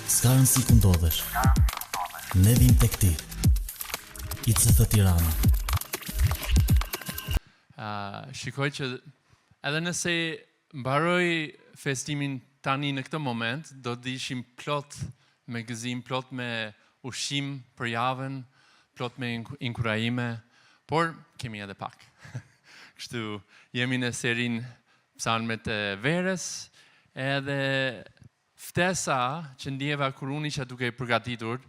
S'ka rëndësi ku ndodhesh. Ne vim tek ti. ICF Tirana. Shikoj që edhe nëse mbaroj festimin tani në këtë moment, do të ishim plot me gëzim, plot me ushqim për javën, plot me inkurajime, por kemi edhe pak. Kështu jemi në serin psalmet e verës, edhe ftesa që ndjeva kur unë isha duke i përgatitur,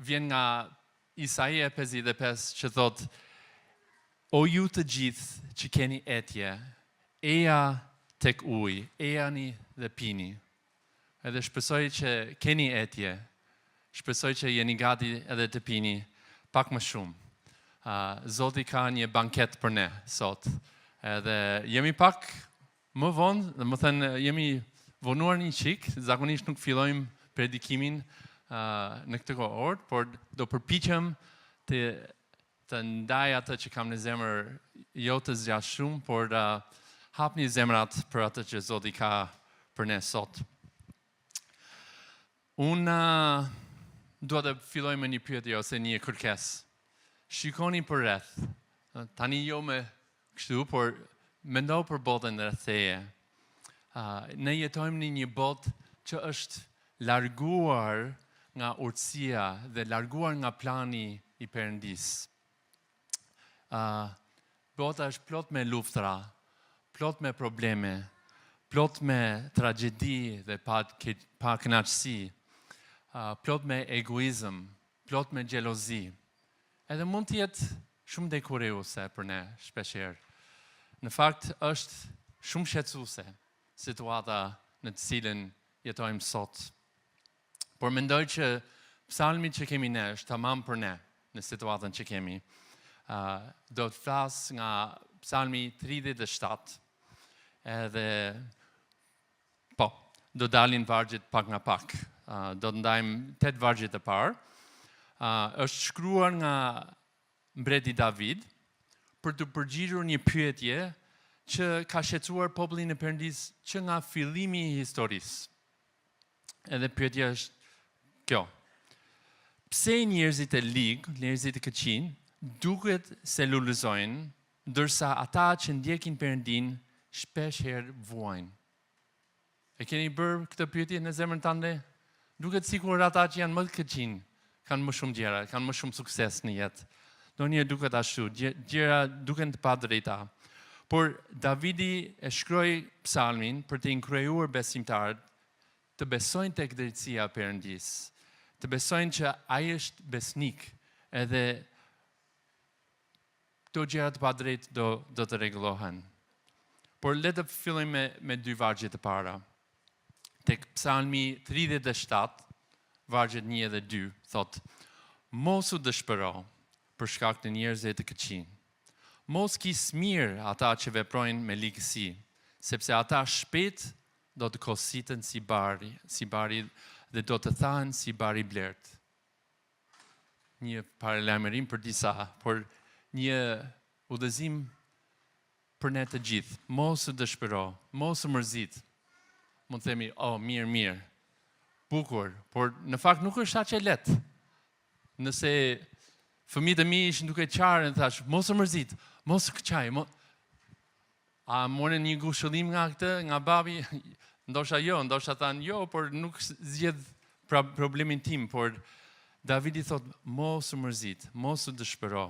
vjen nga Isaia 55 që thot: O ju të gjithë që keni etje, eja tek ujë, ejani dhe pini. Edhe shpresoj që keni etje, shpresoj që jeni gati edhe të pini pak më shumë. Zoti ka një banket për ne sot. Edhe jemi pak më vonë, dhe më thënë jemi vonuar një qik, zakonisht nuk fillojmë predikimin në këtë kohë, por do përpiqem të ndaj atë që kam në zemër, jo të zgjash shumë, por hapni zemrat për atë që Zoti ka për ne sot. Unë dua të filloj me një pyetje ose një kërkesë. Shikoni për rreth. Tani jo me kështu, por mendo për botën rreth teje. Ne jetojmë në një botë që është larguar nga urtësia dhe larguar nga plani i Perëndis. Bota është plot me luftra, plot me probleme, plot me tragjedi dhe pa kënaqësi, plot me egoizëm, plot me xhelozi. Edhe mund të jetë shumë dekureuese për ne shpeshherë. Në fakt është shumë shqetësuese situata në të cilën jetojmë sot. Por mendoj që psalmi që kemi ne është tamam për ne në situatën që kemi. Do të flas nga psalmi 37, edhe do dalin vargjet pak nga pak. Do të ndajmë 8 vargjet e parë. Është shkruar nga mbreti David për të përgjigjur një pyetje që ka shqetësuar popullin e Perëndis që nga fillimi i historisë. Edhe pyetja është kjo: pse njerëzit e ligë, njerëzit e këqij, duket se lulëzojnë, ndërsa ata që ndjekin Perëndin shpesh herë vuajnë? E keni bërë këtë pyetje në zemrën tënde? Duket sikur ata që janë më të këqij kanë më shumë gjëra, kanë më shumë sukses në jetë. Ndonjëherë duket ashtu, gjëra duken të padrejta. Por Davidi e shkroi psalmin për të inkurajuar besimtarët të besojnë tek drejtësia e Perëndis, të besojnë që ai është besnik, edhe këto gjëra të padrejt do të rregullohen. Por le të fillojmë me 2 vargje të para. Tek psalmi 37, vargjet 1 dhe 2, thot: mos u dëshpëro për shkak të njerëzve të këqij. Mos ki smir ata që veprojnë me ligësi, sepse ata shpejt do të kositen si bari dhe do të thahen si bari blert. Një paralajmërim për disa, por një udhëzim për ne të gjithë. Mos u dëshpëro, mos u mërzit. Mund të themi, mirë, bukur, por në fakt nuk është aq e lehtë. Nëse fëmijët e mi ishin duke qarë, thash, mos u mërzit, mos u këqaj. A morën një ngushëllim nga këtë, nga babi? Ndoshta thanë jo, por nuk zgjedh problemin tim, por Davidi thot, mos u mërzit, mos u dëshpëro.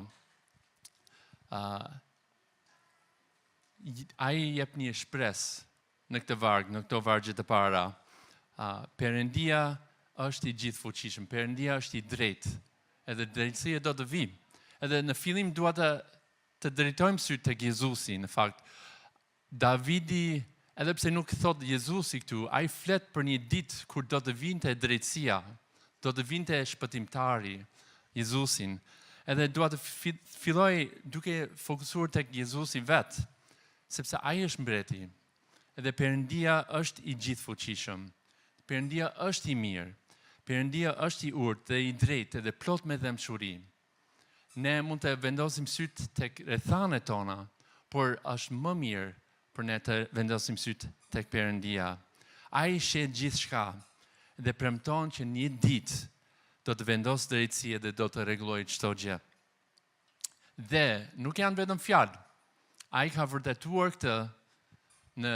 Ai jep një shpresë në këtë varg, në këto vargje të para. Perëndia është i gjithfuqishëm, Perëndia është i drejtë, edhe drejtësia do të vi. Edhe në fillim dua të drejtojmë syt tek Jezusi, në fakt. Davidi, edhe pse nuk thot Jezusi këtu, ai flet për një ditë kur do të vinte drejtësia, do të vinte shpëtimtari, Jezusin. Edhe dua të filloj duke fokusuar tek Jezusi vetë, sepse ai është mbreti. Edhe Perëndia është i gjithfuqishëm. Perëndia është i mirë. Perëndia është i urtë dhe i drejtë dhe plot me dëmshuri. Ne mund të vendosim syt tek rrethanet tona, por është më mirë për ne të vendosim syt tek Perëndia. Ai sheh gjithçka. dhe premton që një ditë do të vendosë drejtësi dhe do të rregullojë çdo gjë. Dhe nuk janë vetëm fjalë. Ai ka vërtetuar këtë në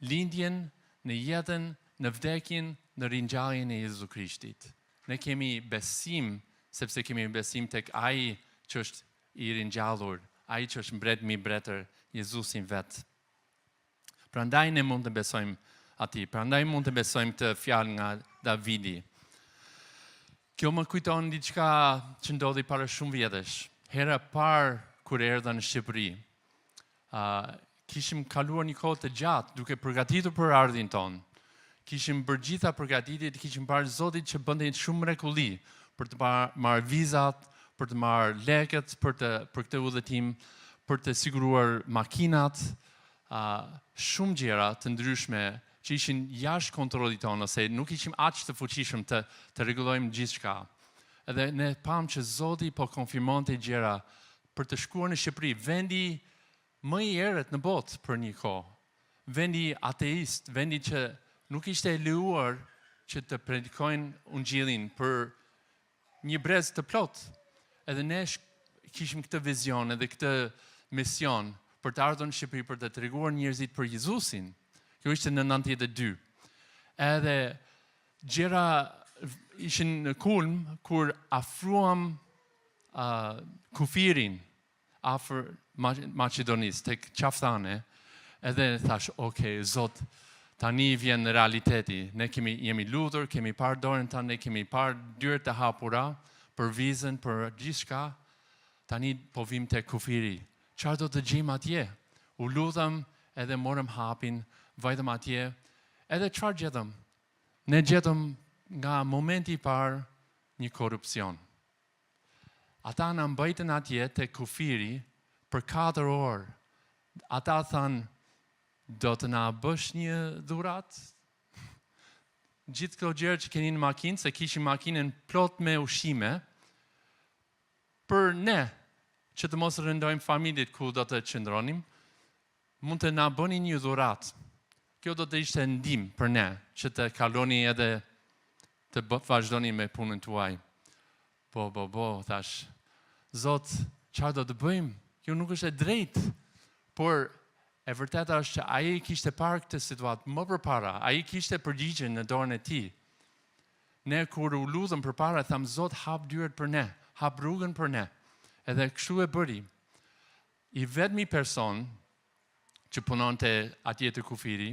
lindjen, në jetën, në vdekjen, në ringjalljen e Jezu Krishtit. Ne kemi besim, sepse kemi besim tek ai që është i ringjallur, ai që është mbret mi mbretër, Jezusin vetë. Prandaj ne mund të besojmë atij, prandaj mund të besojmë këtë fjalë nga Davidi. Kjo më kujton diçka që ndodhi para shumë vjetësh. Hera parë kur erdha në Shqipëri, kishim kaluar një kohë të gjatë duke përgatitur për ardhin tonë. Kishim bërë gjitha përgatitjet, kishim parë Zotit që bënte shumë mrekulli për të marrë vizat, për të marrë lekët, për këtë udhëtim, për të siguruar makinat, shumë gjëra të ndryshme që ishin jashtë kontrollit tonë, ose nuk ishim aq të fuqishëm të rregullojmë gjithçka. Edhe ne pam që Zoti po konfirmonte gjëra për të shkuar në Shqipëri, vendi më i errët në botë për një kohë. Vendi ateist, vendi që nuk ishte e lejuar që të predikojnë ungjillin për një brez të plot. Edhe ne kishim këtë vizion edhe këtë mision për të ardhur në Shqipëri për të treguar njerëzit për Jezusin. Kjo ishte në 92. Edhe gjëra ishin në kulm kur afruam kufirin afër Maqedonisë, tek qaftane, edhe thash, okay, Zot, tani vjen në realiteti. Ne jemi lutur, kemi parë dorën tanë, ne kemi parë dyert e hapura për vizën, për gjithçka. Tani po vim tek kufiri. Çfarë do të gjejmë atje? U lutëm edhe morëm hapin, vajtëm atje. Edhe çfarë gjetëm? Ne gjetëm nga momenti i parë një korrupsion. Ata na mbajtën atje tek kufiri për 4 orë. Ata thanë, do të na bësh një dhuratë? Gjithë këto gjëra që keni në makinë, se kishim makinën plot me ushqime, për ne, që të mos rëndojmë familjet ku do të qëndronim, mund të na bëni një dhuratë. Kjo do të ishte ndihmë për ne, që të kaloni edhe të vazhdoni me punën tuaj. Po, thash, Zot, çfarë do të bëjmë? Kjo nuk është e drejtë, por e vërteta është që ai kishte parë këtë situatë më përpara, ai kishte përgjigjen në dorën e tij. Ne kur u lutëm përpara, tham, Zot, hap dyert për ne, hap rrugën për ne. Edhe kështu e bëri. I vetmi person që punonte atje te kufiri,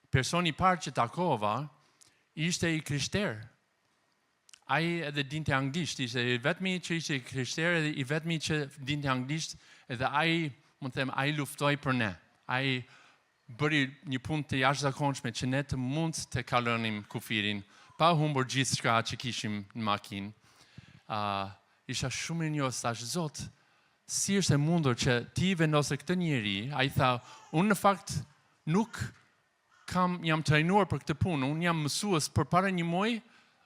personi i parë që takova, ishte i krishter. Ai edhe dinte anglisht, ishte i vetmi që ishte i krishter edhe i vetmi që dinte anglisht, edhe ai, mund të them, ai luftoi për ne. Ai bëri një punë të jashtëzakonshme që ne të mund të kalonim kufirin, pa humbur gjithçka që kishim në makinë. Isha shumë i njohës, thash, Zot, si është e mundur që ti vendose këtë njeri? Ai tha, unë në fakt nuk jam trajnuar për këtë punë, unë jam mësues përpara një muaji,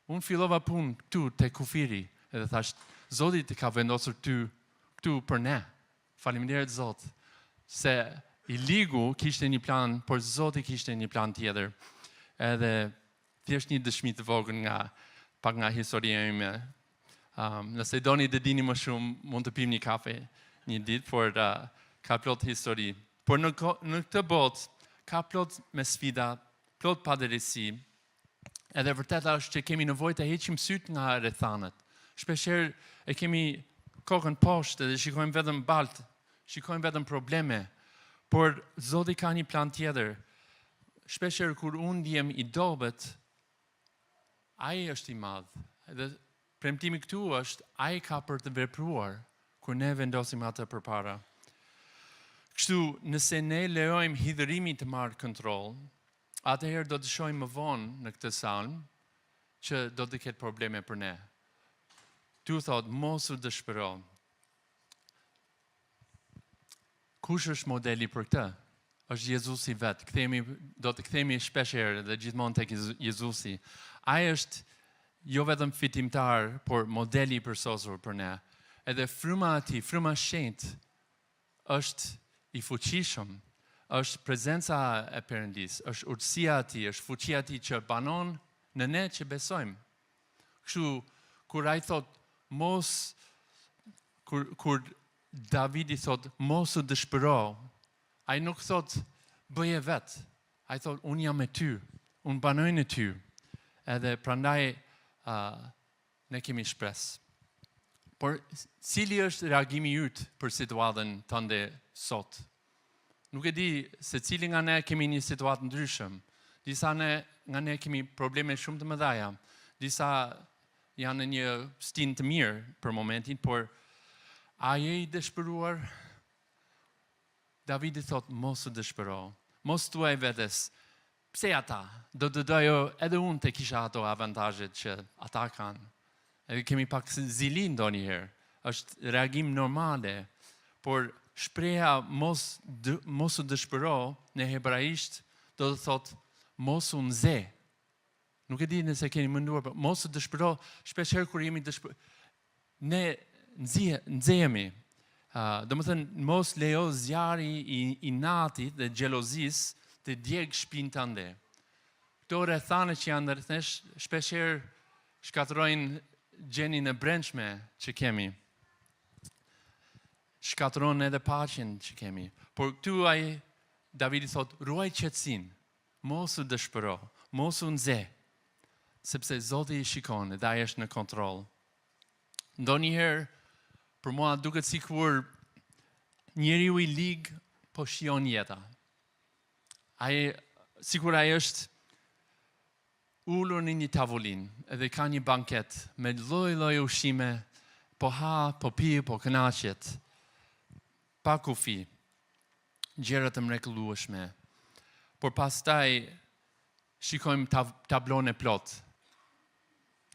unë fillova punë këtu te kufiri. Edhe thash, Zoti të ka vendosur këtu për ne. Faleminderit Zot, se i ligu kishte një plan, por Zoti kishte një plan tjetër. Edhe thjesht një dëshmi të vogël pak nga historia ime. Nëse doni të dini më shumë, mund të pim një kafe një ditë, por ka plot histori. Por në këtë botë ka plot me sfida, plot padrejtësi. Edhe vërteta është që kemi nevojë të heqim syt nga rrethanat. Shpeshherë e kemi kokën poshtë dhe shikojmë vetëm baltë, shikojmë vetëm probleme. Por Zoti ka një plan tjetër. Shpeshherë kur unë ndihem i dobët, ai është i madh. Edhe premtimi këtu është, ai ka për të vepruar kur ne vendosim atë përpara. Kështu, nëse ne lejojmë hidhërimin të marrë kontroll, atëherë do të shohim më vonë në këtë salm që do të ketë probleme për ne. Tu thot, mos u dëshpëro. Kush është modeli për këtë? Është Jezusi vetë. Do të kthehemi shpesh herë dhe gjithmonë tek Jezusi. Ai është jo vetëm fitimtar, por modeli i përsosur për ne. Edhe fryma e tij, fryma e shenjtë, është i fuqishëm, është prezenca e Perëndis, është urtësia e tij, është fuqia e tij që banon në ne që besojmë. Kështu, kur ai thot, kur Davidi thot, mos u dëshpëro, ai nuk thot, bëje vetë. Ai thot, unë jam me ty, unë banoj në ty. Edhe prandaj ne kemi shpresë. Por cili është reagimi yt për situatën tënde sot? Nuk e di se cili nga ne kemi një situatë ndryshëm. Disa nga ne kemi probleme shumë të mëdha. Disa janë në një stin të mirë për momentin, por a je i dëshpëruar? Davidi thot, mos u dëshpëro. Mos thuaj vetes, pse ata? Do të dojo edhe unë të kisha ato avantazhet që ata kanë. Edhe kemi pak zili ndonjëherë. Është reagim normale, por shpreha mos u dëshpëro në hebraisht do të thot mos u nxe. Nuk e di nëse keni menduar, por mos u dëshpëro, shpesh herë kur jemi ne nxehemi. Do më thënë, mos lejo zjarri i natit dhe xhelozis të djeg shpinën tënde. Këto rrethana që janë rreth nesh, shpesh herë shkatërrojnë gjenin e brendshme që kemi. Shkatërron edhe paqen që kemi. Por këtu Davidi thot, ruaj qetësinë, mos u dëshpëro, mos u nxe, sepse Zoti i shikon dhe ai është në kontroll. Ndonjëherë për mua duket sikur njeriu i lig po shijon jeta. Sikur ai është ulur në një tavolinë edhe ka një banket me lloj-lloj ushqime, po ha, po pi, po kënaqet. Pa kufi, gjëra të mrekullueshme. Por pastaj shikojmë tablon e plot.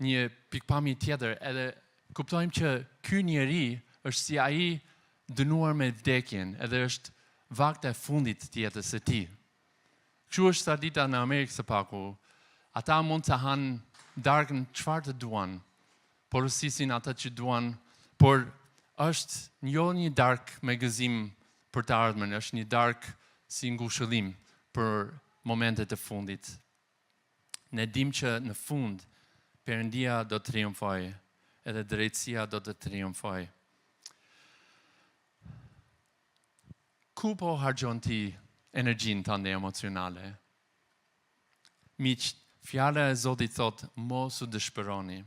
Një pikpamje tjetër, edhe kuptojmë që ky njeri është si ai dënuar me vdekjen, edhe është vakta e fundit të jetës së tij. Kështu është tradita në Amerikë së Paku. Ata mund të hanë darkën çfarë të duan, porosisin ata që duan, por është një dark me gëzim për të ardhmen, është një dark si ngushëllim për momentet e fundit. Ne dim që në fund Perëndia do të triumfojë, edhe drejtësia do të triumfojë. Ku po harxhon ti energjinë tënde emocionale? Miq, fjala e Zotit thot, mos u dëshpëroni.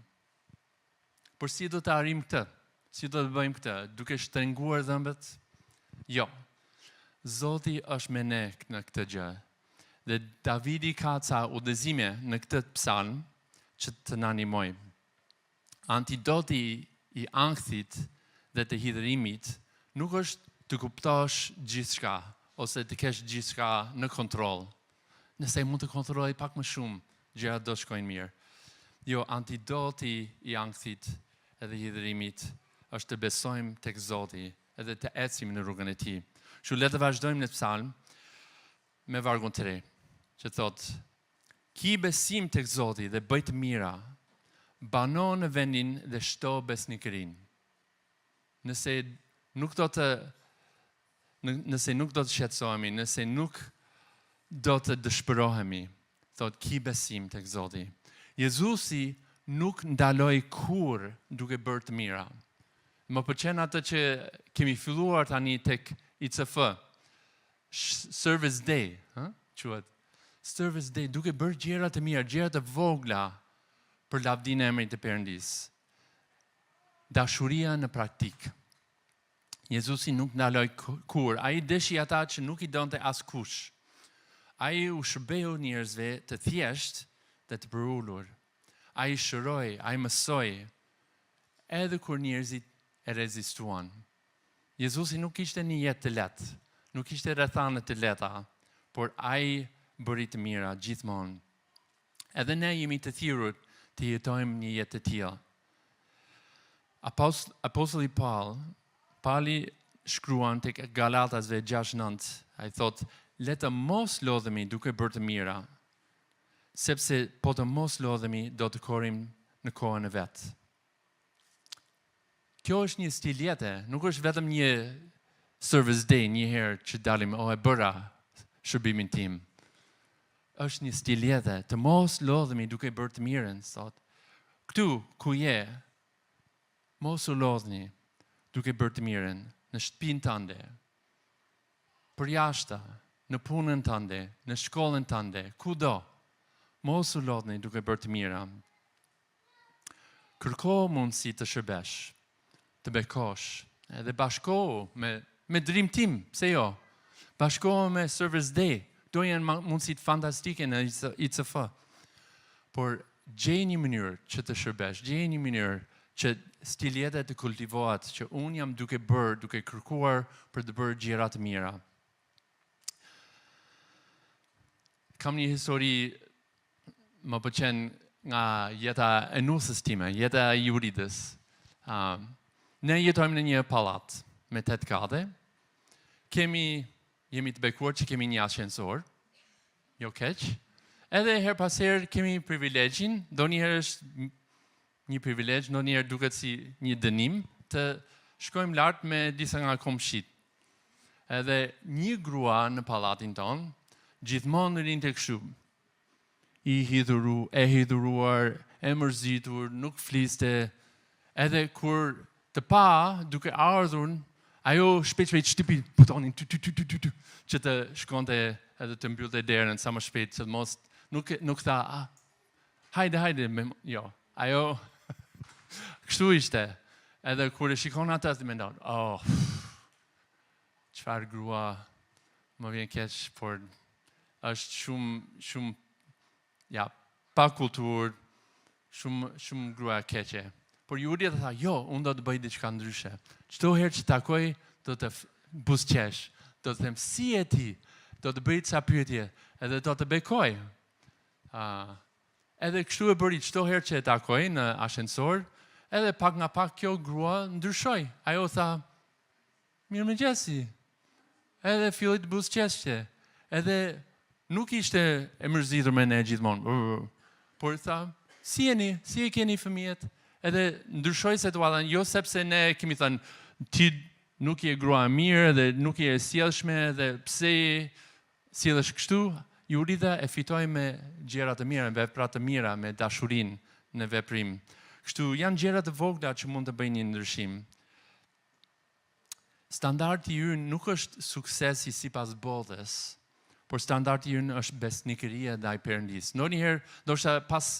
Por si do të arrijmë këtë? Si do të bëjmë këtë? Duke shtrënguar dhëmbët? Jo. Zoti është me ne në këtë gjë. Dhe Davidi ka ca udhëzime në këtë psalm që të na ndihmojë. Antidoti i ankthit dhe të hidhërimit nuk është të kuptosh gjithçka ose të kesh gjithçka në kontroll. Nëse mund të kontrolloj pak më shumë, gjërat do shkojnë mirë. Jo, antidoti i ankthit edhe hidhërimit është të besojmë tek Zoti edhe të ecim në rrugën e tij. Kështu le të vazhdojmë në psalm me vargun 3, që thot: Ki besim tek Zoti dhe bëj të mira, bano në vendin dhe shto besnikërinë. Nëse nuk do të shqetësohemi, nëse nuk do të dëshpërohemi, thot ki besim tek Zoti. Jezusi nuk ndaloi kur duke bërë të mira. Më pëlqen atë që kemi filluar tani tek ICF, Service Day, quhet. Service Day, duke bërë gjëra të mira, gjëra të vogla për lavdinë e emrit të Perëndis. Dashuria në praktik. Jezusi nuk ndaloi kur. Ai deshi ata që nuk i donte askush. Ai u shërbeu njerëzve të thjesht dhe të përulur. Ai shëroi, ai mësoi, edhe kur njerëzit e rezistuan. Jezusi nuk kishte një jetë të lehtë, nuk kishte rrethana të lehta, por ai bëri të mira gjithmonë. Edhe ne jemi të thirrur të jetojmë një jetë të tillë. Apostulli Pauli shkruan tek Galatasve 6:9, ai thot: le të mos lodhemi duke bërë të mira, sepse po të mos lodhemi do të korrim në kohën e vet. Kjo është një stil jete, nuk është vetëm një service day një herë që dalim, e bëra shërbimin tim. është një stil jetë, të mos lodhemi duke bërë të mirën, thot. Këtu ku je, mos u lodhni duke bërë të mirën, në shtëpinë tënde, për jashtë, në punën tënde, në shkollën tënde, kudo. Mos u lodhni duke bërë të mira. Kërko mundësi të shërbesh, të bekosh, edhe bashkohu me Dream Team, pse jo? Bashkohu me Service Day, do janë mundësit fantastike në ICF. Por gjej një mënyrë që të shërbesh, gjej një mënyrë që stil jete të kultivohet, që unë jam duke kërkuar për të bërë gjëra të mira. Kam një histori, më pëlqen nga jeta e nusës time, jeta e Juridës. Ne jetojmë në një pallat me 8 kate. Jemi të bekuar që kemi një ascensor, jo keq. Edhe her pas herë kemi privilegjin, do njëherë është një privilegj, do njëherë duket si një dënim, të shkojmë lart me disa nga komshit. Edhe një grua në pallatin tonë, gjithmonë rinte kështu. E hidhuruar, e mërzitur, nuk fliste. Edhe kur të pa, duke ardhur, ajo shpejt shtypi butonin që të shkonte edhe të mbyllte derën sa më shpejt, që mos nuk tha, hajde, jo. Ajo kështu ishte. Edhe kur e shikon atë, të mendon, çfarë grua, më vjen keq, por është shumë pa kulturë, shumë grua keqe. Por Juri dhe tha, jo, unë do të bëj diçka ndryshe. Çdo herë që takoj, do të buzëqesh, do të them, si e ti, do të bëj ca pyetje, edhe do të bekoj. Edhe kështu e bëri çdo herë që e takoj në ascensor, edhe pak nga pak kjo grua ndryshoi. Ajo tha, mirëmëngjesi. Edhe filloi të buzëqeshte. Edhe nuk ishte e mërzitur me ne gjithmonë. Por tha, si e keni fëmijët? Edhe ndryshoi situatën, jo sepse ne kemi thënë, ti nuk je grua mirë dhe nuk je sjellshme dhe pse sjellesh kështu. Jurida e fitoi me gjëra të mira, me vepra të mira, me dashurinë në veprim. Kështu janë gjëra të vogla që mund të bëjnë një ndryshim. Standardi ynë nuk është suksesi sipas botës, por standardi ynë është besnikëria ndaj Perëndis. Ndonjëherë, ndoshta pas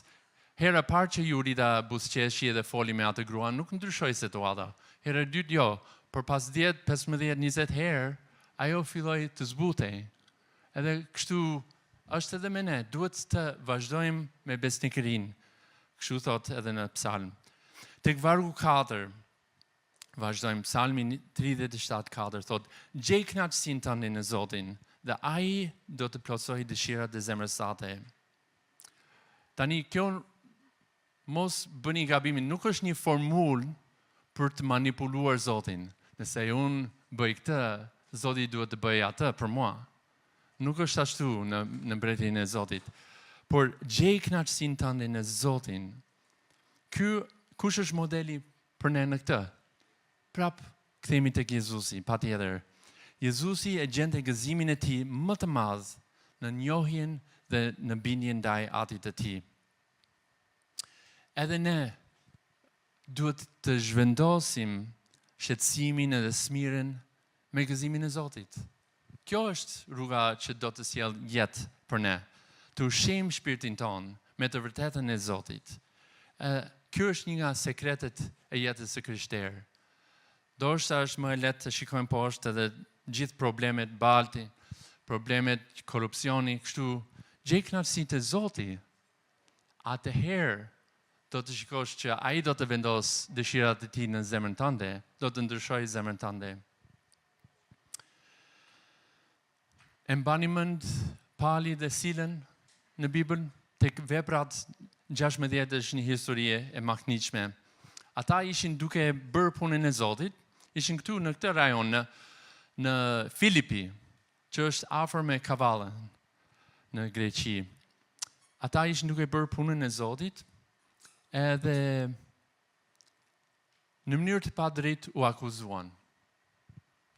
hera parë që Jurida buzëqeshi dhe foli me atë gruan, nuk ndryshoi situata. Hera e dytë jo, por pas 10, 15, 20 herë, ajo filloi të zbutej. Edhe kështu është edhe me ne, duhet të vazhdojmë me besnikërinë. Kështu thot edhe në psalm. Tek vargu 4, vazhdojmë, psalmi 37:4, thot, gjej kënaqësinë tënde në Zotin, dhe ai do të plotësojë dëshirat e zemrës sate. Tani, kjo mos bëni gabimin, nuk është një formulë për të manipuluar Zotin. Nëse unë bëj këtë, Zoti duhet të bëj atë për mua. Nuk është ashtu në mbretërinë e Zotit. Por gjej kënaqësinë tënde në Zotin. Kush është modeli për ne në këtë? Prap kthehemi tek Jezusi, patjetër. Jezusi e gjente gëzimin e tij më të madh në njohjen dhe në bindjen ndaj Atit të tij. Edhe ne duhet të zhvendosim shqetësimin edhe smirën me gëzimin e Zotit. Kjo është rruga që do të sjell jetë për ne. Të ushqejmë shpirtin ton me të vërtetën e Zotit. Kjo është një nga sekretet e jetës së krishterë. Ndoshta është më e lehtë të shikojmë poshtë edhe gjithë problemet balti, problemet korrupsioni, kështu gjej kënaqësinë te Zoti. Atëherë do të shikosh që ai do të vendos dëshirat e tij në zemrën tënde, do të ndryshojë zemrën tënde. E mbani mend Pali dhe Silën në Bibël, tek Veprat 16 është një histori e makniqme. Ata ishin duke bërë punën e Zotit, ishin këtu në këtë rajon në Filipi, që është afër me Kavallën në Greqi. Ata ishin duke bërë punën e Zotit, edhe në mënyrë të padrejtë u akuzuan.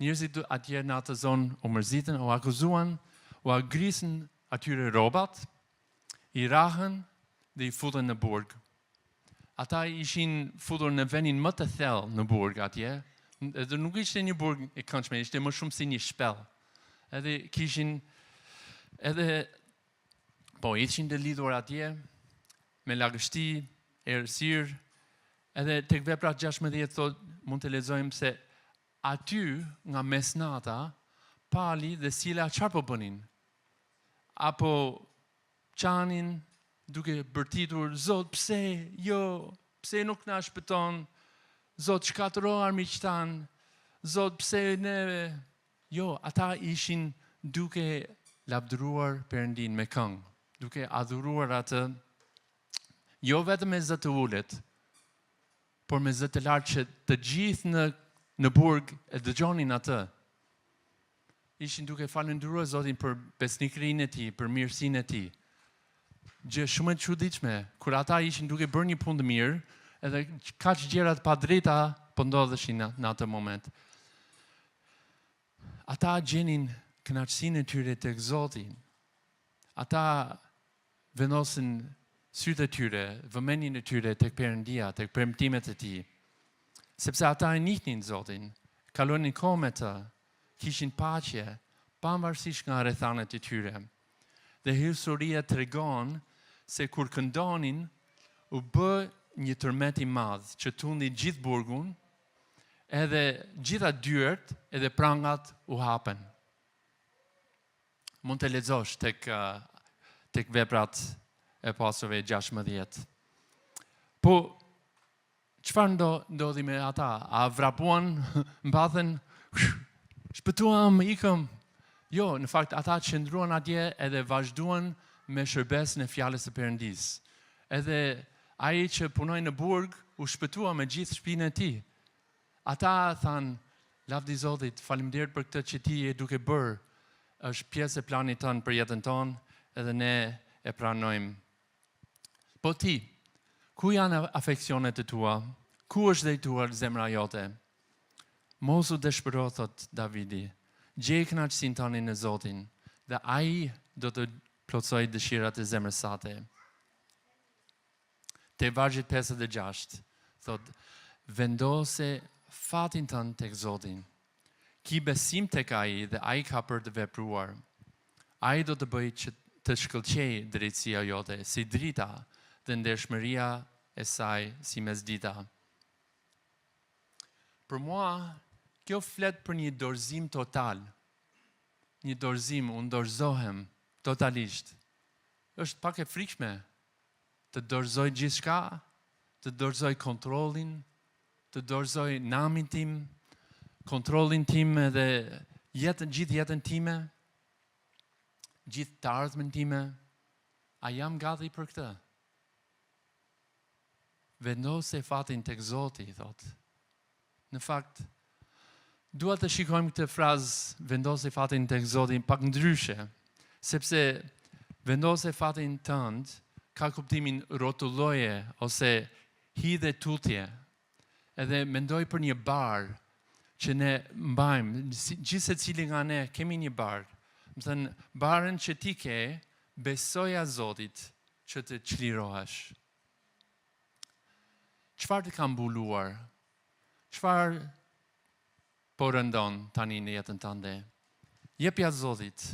Njerëzit atje në atë zonë u mërzitën, u akuzuan, u agrisën atyre robat, I rahën dhe I futën në burg. Ata ishin futur në vendin më të thellë në burg atje, edhe nuk ishte një burg e këndshme, ishte më shumë si një shpellë. Edhe kishin, ishin të lidhur atje, me lagështi, errësirë, edhe tek veprat 16 thot, mund të lexojmë se aty nga mesnata pali dhe sila çfarë po bënin? Apo qanin duke bërtitur, Zot, pse nuk na shpëton? Zot, shkatëro armiqtë tanë. Zot, pse neve? Jo, ata ishin duke lavdëruar Perëndin me këngë, duke adhuruar atë, jo vetëm me zë të ulët, por me zë të lartë që të gjithë në burg e dëgjonin atë. Ishin duke falendëruar Zotin për besnikërinë e tij, për mirësinë e tij. Gjë shumë e çuditshme, kur ata ishin duke bërë një punë të mirë, edhe kaq gjëra të padrejta po ndodheshin në atë moment. Ata gjenin kënaqësinë e tyre tek Zoti. Ata vendosin sytë e tyre, vëmendjen e tyre tek Perëndia, tek premtimet e Tij. Sepse ata e njihnin Zotin, kalonin kohë me të, kishin paqe, pavarësisht nga rrethanet e tyre. Dhe historia tregon se kur këndonin, u bë një tërmet I madh që tundi gjithë burgun, edhe gjitha dyert edhe prangat u hapen. Mund të lexosh tek veprat e Apostujve 16. Po, çfarë ndodhi me ata? A vrapuan, mbathen, shpëtuam, ikëm? Jo, në fakt ata qëndruan atje edhe vazhduan me shërbesin e fjalës së Perëndis. Edhe ai që punoi në burg u shpëtua me gjithë shtëpinë e tij. Ata thanë, lavdi Zotit, faleminderit për këtë që ti je duke bërë, është pjesë e planit tënd për jetën tonë, edhe ne e pranojmë. Po ti, ku janë afeksionet e tua? Ku është drejtuar zemra jote? Mos u dëshpëro, thot Davidi. Gjej kënaqësinë tani në Zotin, dhe ai do të plotësoj dëshirat e zemrës sate. Te vargjet 5 dhe 6, thot, vendose fatin tënd tek Zoti. Ki besim tek ai dhe ai ka për të vepruar. Ai do të bëjë që të shkëlqejë drejtësia jote si drita dhe ndershmëria e saj si mesdita. Për mua, kjo flet për një dorëzim total. Një dorëzim, unë dorëzohem totalisht. Është pak e frikshme të dorëzoj gjithçka, të dorëzoj kontrollin, të dorëzoj namin tim, kontrollin tim edhe gjithë jetën time, gjithë të ardhmen time. A jam gati për këtë? Vendose fatin tek Zoti, thot. Në fakt, dua të shikojmë këtë frazë, vendose fatin tek Zoti, pak ndryshe, sepse vendose fatin tënd ka kuptimin rrotulloje ose hidhe tutje. Edhe mendoj për një bar që ne mbajmë, gjithë secili nga ne kemi një bar. Më thënë, barën që ti ke, besoja Zotit që të çlirohesh. Çfarë të ka mbuluar? Çfarë po rëndon tani në jetën tënde? Jepja Zotit.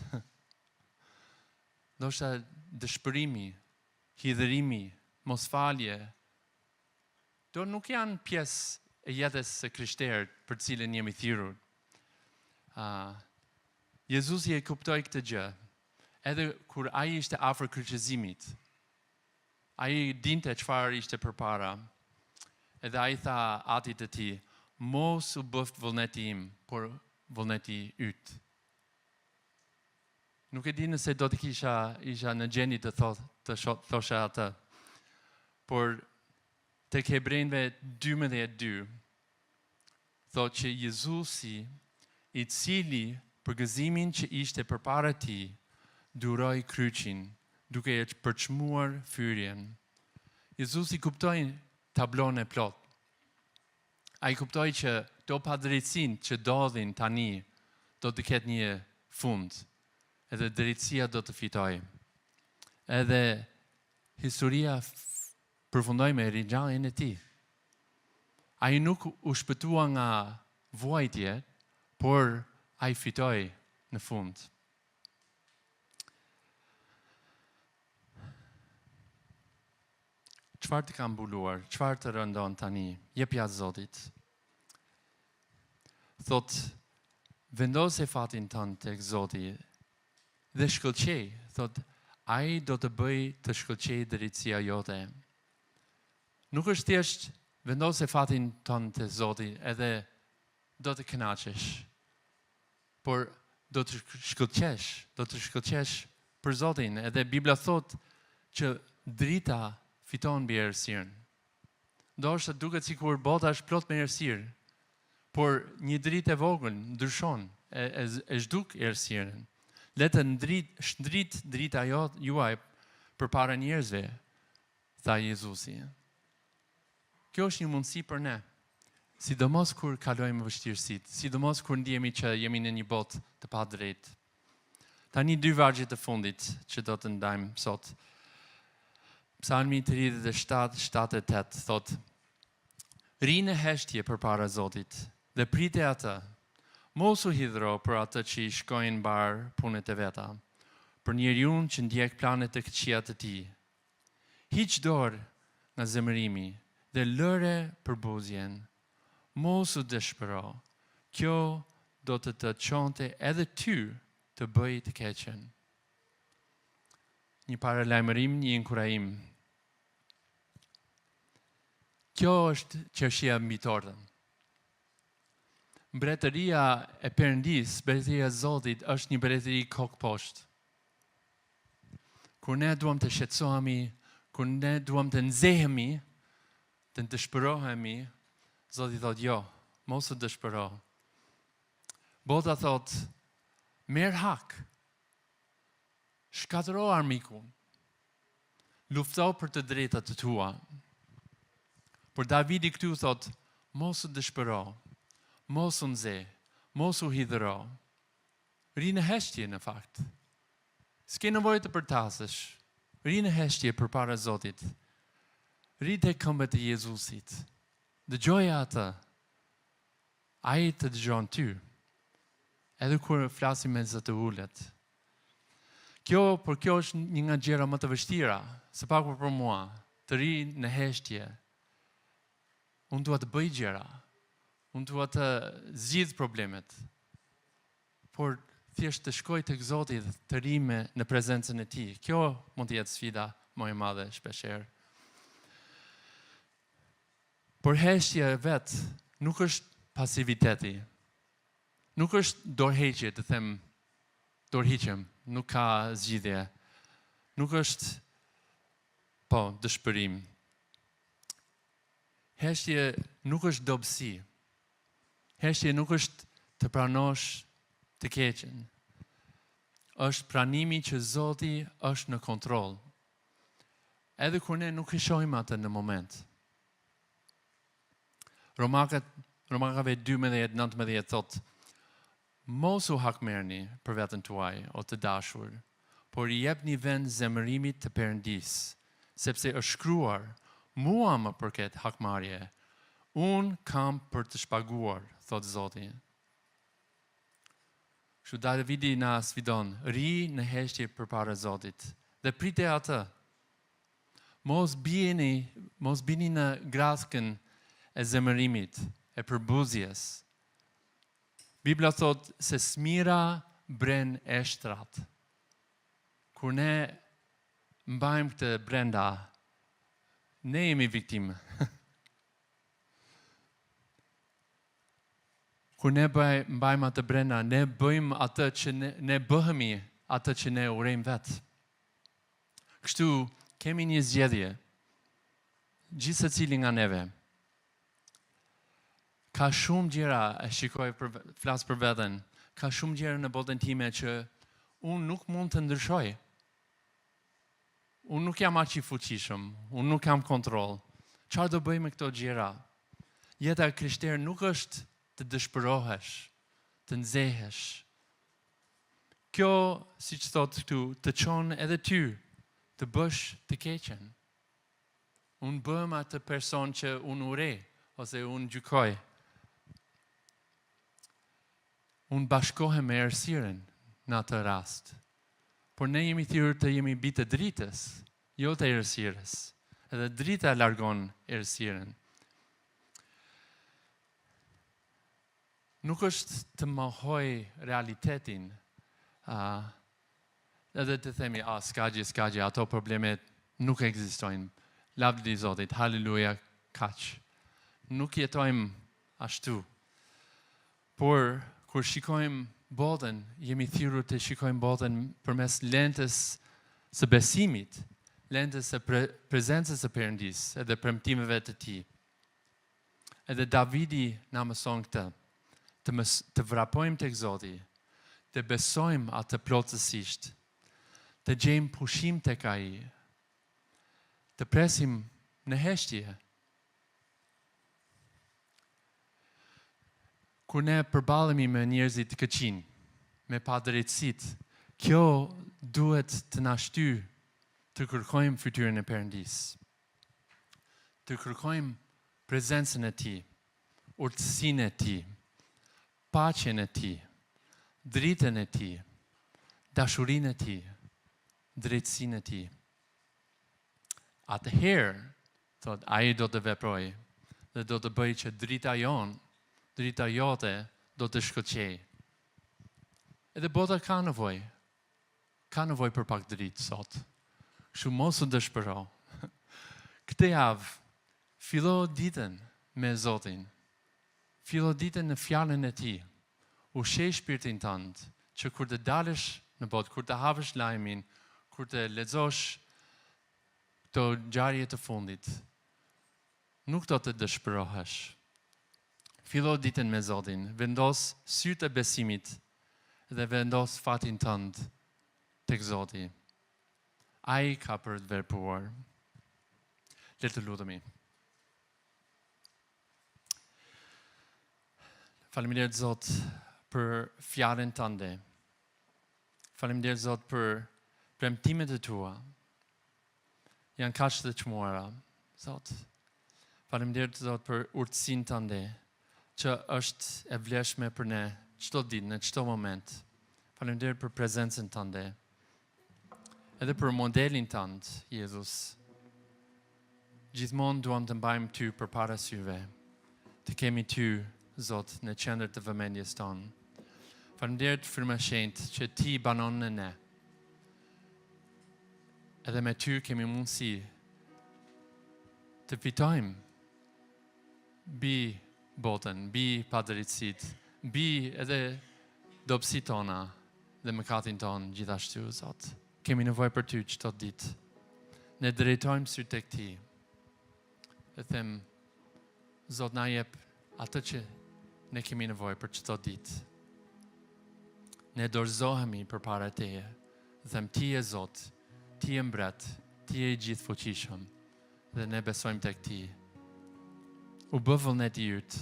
Ndoshta dëshpërimi, hidhërimi, mosfalje, do nuk janë pjesë e jetës së krishterët për cilën jemi thirrur. Jezusi e kuptoi këtë gjë, edhe kur ai ishte afër kryqëzimit. Ai dinte çfarë ishte përpara. Edhe ai tha atit të tij, mos u bëft vullneti im, por vullneti yt. Nuk e di nëse do të isha në gjendje të thosha atë. Por tek Hebrejve 12, thotë që Jezusi, I cili për gëzimin që ishte përpara tij, duroi kryqin, duke e përçmuar fyrjen. Jezusi kuptoi tablon e plot. Ai kuptoi që to padrejtësinë që ndodhin tani do të ketë një fund. Edhe drejtësia do të fitoj. Edhe historia përfundoi me ringjalljen e tij. Ai nuk u shpëtua nga vuajtje, por ai fitoi në fund. Çfarë të ka mbuluar? Çfarë të rëndon tani? Jepja Zotit. Thot, vendos e fatin tënd tek Zoti dhe shkëlqej. Thot, ai do të bëj të shkëlqej drejtësia jote. Nuk është thjesht vendos e fatin tënd te Zoti edhe do të kënaqesh. Por do të shkëlqesh për Zotin. Edhe Bibla thot që drita fiton mbi errësirën. Ndoshta duket sikur bota është plot me errësirë, por një dritë e vogël ndryshon, e zhduk errësirën. Le të shndrit drita juaj përpara njerëzve, tha Jezusi. Kjo është një mundësi për ne, sidomos kur kalojmë vështirësitë, sidomos kur ndjemi që jemi në një botë të padrejtë. Tani 2 vargje të fundit që do të ndajmë sot. Psalmi 37:7-8 thot: Ri në heshtje përpara Zotit dhe prite atë. Mos u hidhro për atë që i shkojnë bar punët e veta, për njeriu që ndjek planet e këqija të tij. Hiq dorë nga zemërimi dhe lëre përbuzjen. Mos u dëshpëro. Kjo do të çonte edhe ty të bëj të keqen. Një paralajmërim, një inkurajim. Kjo është çështja mbi tortën. Mbretëria e Perëndis, mbretëria e Zotit është një mbretëri kokë poshtë. Kur ne duam të shqetësohemi, kur ne duam të nxehemi, të dëshpërohemi, Zoti thot jo, mos u dëshpëro. Bota thot, merr hak. Shkatëro armikun. Lufto për të drejtat të tua. Por Davidi këtu thot, mos u dëshpëro, mos u nxe, mos u hidhëro. Ri në heshtje në fakt. S'ke nevojë të përtasesh. Ri në heshtje përpara Zotit. Ri tek këmbët e Jezusit. Dëgjoja atë. Ai të dëgjon ty. Edhe kur flasim me zë të ulët. Kjo është një nga gjëra më të vështira, së paku për mua, të ri në heshtje. Unë dua të bëj gjëra. Unë dua të zgjidh problemet. Por thjesht të shkoj tek Zoti dhe të ri në prezencën e tij. Kjo mund të jetë sfida më e madhe shpeshherë. Por heshtja e vet nuk është pasiviteti. Nuk është dorëheqje, të them dorëhiqem, nuk ka zgjidhje. Nuk është dëshpërim. Heshtje nuk është dobësi. Heshtje nuk është të pranosh të keqen. Është pranimi që Zoti është në kontroll. Edhe kur ne nuk e shohim atë në moment. Romakave 12:19 thot: Mos u hakmerrni për veten tuaj, o të dashur, por i jepni vend zemërimit të Perëndis, sepse është shkruar: Mua më përket hakmarrje, unë kam për të shpaguar, thot Zoti. Kështu Davidi na sfidon, ri në heshtje përpara Zotit dhe prite atë. Mos bini në graskën e zemërimit, e përbuzjes. Bibla thot se smira bren eshtrat. Kur ne mbajmë këtë brenda, ne jemi viktimë. Kur ne mbajmë atë brenda, ne bëjmë atë që ne bëhemi, atë që ne urejmë vetë. Kështu, kemi një zgjedhje, gjithë secili nga neve. Ka shumë gjëra, e shikoj flas për veten, ka shumë gjëra në botën time që unë nuk mund të ndryshoj. Unë nuk jam aq i fuqishëm, unë nuk kam kontroll. Çfarë do bëj me këto gjëra? Jeta e krishterë nuk është të dëshpërohesh, të nxehesh. Kjo, siç thot këtu, të çon edhe ty të bësh të keqen. Unë bëm atë person që unë ure, ose unë gjykoj. Unë bashkohem me errësirën në atë rast. Por ne jemi thirrur të jemi bitë të dritës, jo të errësirës. Edhe drita largon errësirën. Nuk është të mohoj realitetin, edhe të themi, s'ka gjë, ato problemet nuk ekzistojnë. Lavdi Zotit, haleluja, kaq. Nuk jetojmë ashtu. Por, kur shikojmë botën, jemi thirrur të shikojmë botën përmes lentës së besimit, lentës së prezencës së Perëndis, edhe premtimeve të Tij. Edhe Davidi na mëson këtë, të vrapojmë tek Zoti, të besojmë atë plotësisht, të gjejmë pushim tek Ai, të presim në heshtje. Kur ne përballemi me njerëzit këqin, me padrejtësitë, kjo duhet të na shtyjë të kërkojmë fytyrën e Perëndis. Të kërkojmë prezencën e Tij, urtësinë e Tij, paqen e Tij, dritën e Tij, dashurinë e Tij, drejtësinë e Tij. Atëherë, thot, ai do të veprojë dhe do të bëjë që drita jote do të shkëlqejë. Edhe bota ka nevojë për pak dritë sot. Kështu mos u dëshpëro. Këtë javë, fillo ditën me Zotin. Fillo ditën në fjalën e Tij. Ushqej shpirtin tënd, që kur të dalësh në botë, kur të hapësh lajmin, kur të lexosh këto ngjarje të fundit, nuk do të dëshpërohesh. Fillo ditën me Zotin, vendos sytë e besimit dhe vendos fatin tënd tek Zoti. Ai ka për të vepruar. Le të lutemi. Faleminderit Zot për fjalën tënde. Faleminderit Zot për premtimet e tua. Janë kaq të çmuara, Zot. Faleminderit Zot për urtësinë tënde, që është e vlefshme për ne çdo ditë, në çdo moment. Faleminderit për prezencën tënde. Edhe për modelin tënd, Jezus. Gjithmonë duam të mbajmë ty përpara syve. Të kemi ty, Zot, në qendër të vëmendjes tonë. Faleminderit Frymën e Shenjtë që ti banon në ne. Edhe me ty kemi mundësi të fitojmë mbi botën, mbi padrejtësitë, mbi edhe dobësitë tona dhe mëkatin tonë gjithashtu, Zot. Kemi nevojë për ty çdo ditë. Ne drejtojmë sy tek ti. Dhe them, Zot, na jep atë që ne kemi nevojë për çdo ditë. Ne dorëzohemi përpara teje. Them, ti je Zot, ti je mbret, ti je i gjithfuqishëm dhe ne besojmë tek ti. U bë vullnet i yt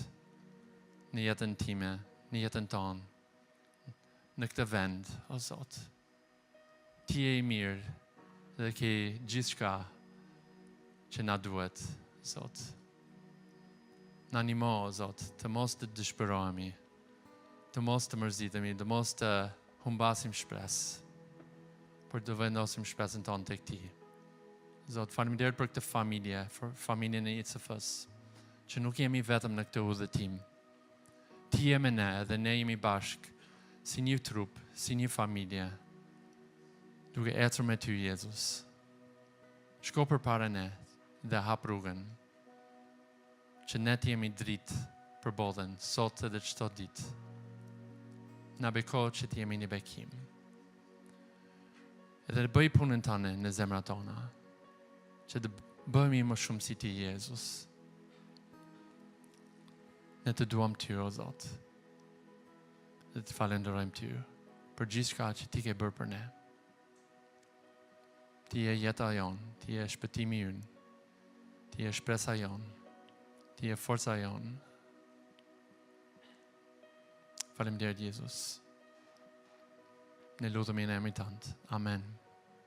në jetën time, në jetën tonë, në këtë vend, o Zot. Ti je i mirë dhe ke gjithçka që na duhet, Zot. Na ndihmo, o Zot, të mos të dëshpërohemi, të mos të mërzitemi, të mos të humbasim shpresë, por të vendosim shpresën tonë tek ti. Zot, faleminderit për këtë familje, për familjen e ICF-s, që nuk jemi vetëm në këtë udhëtim. Ti je me ne dhe ne jemi bashkë, si një trup, si një familje, duke ecur me ty, Jezus. Shko përpara ne dhe hap rrugën, që ne të jemi dritë për botën, sot edhe çdo ditë. Na beko që të jemi një bekim. Edhe të bëj punën tënde në zemrat tona, që të bëhemi më shumë si ti, Jezus. Ne të duam ty, o Zot, dhe të falenderojmë ty për gjithçka që ti ke bërë për ne. Ti je jeta jonë, ti je shpëtimi ynë, ti je shpresa jonë, ti je forca jonë. Faleminderit, Jezus. Ne lutemi në emrin tënd. Amen.